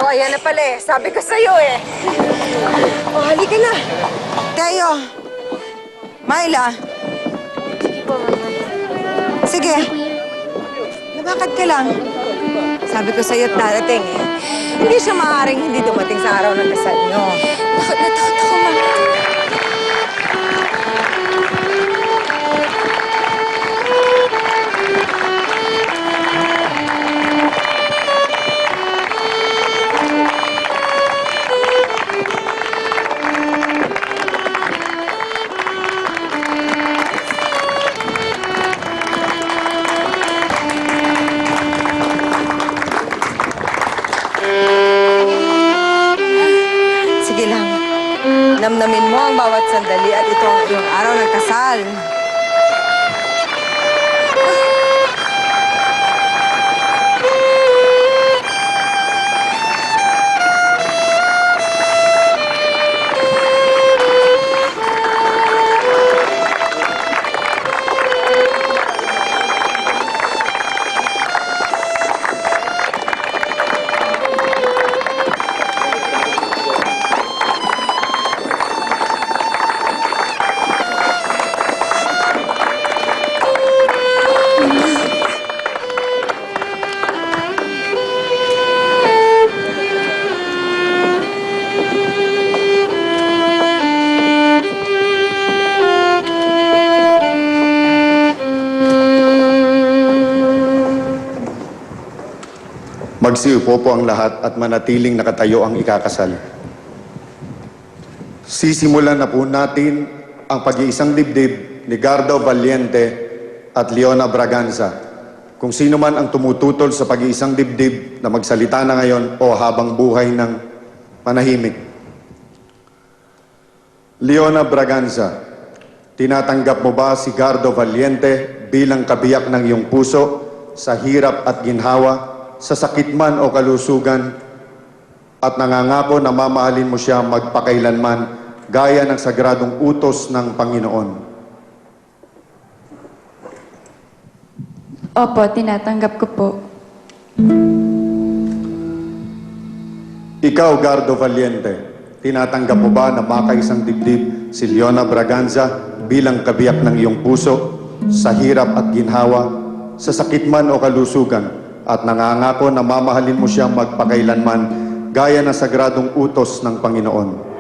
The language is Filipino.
Oh, ayan na pala eh. Sabi ko sa'yo eh. Oh, halika na. Tayo. Myla. Sige. Nabakad ka lang. Sabi ko sa'yo't darating eh. Hindi siya maaaring hindi dumating sa araw ng kasal nyo. Bakit natakot ako, Ma? Sige lang. Namnamin mo ang bawat sandali at ito ang iyong araw ng kasal. Magsiupo po ang lahat at manatiling nakatayo ang ikakasal. Sisimulan na po natin ang pag-iisang dibdib ni Gardo Valiente at Leona Braganza. Kung sino man ang tumututol sa pag-iisang dibdib na magsalita na ngayon o habang buhay ng manahimik. Leona Braganza, tinatanggap mo ba si Gardo Valiente bilang kabiyak ng iyong puso sa hirap at ginhawa, sa sakit man o kalusugan, at nangangako na mamahalin mo siya magpakailanman gaya ng sagradong utos ng Panginoon? Opo, tinatanggap ko po. Ikaw, Gardo Valiente, tinatanggap mo ba na makaisang dibdib si Leona Braganza bilang kabiyak ng iyong puso sa hirap at ginhawa, sa sakit man o kalusugan, at nangangako na mamahalin mo siya magpakailanman gaya ng sagradong utos ng Panginoon?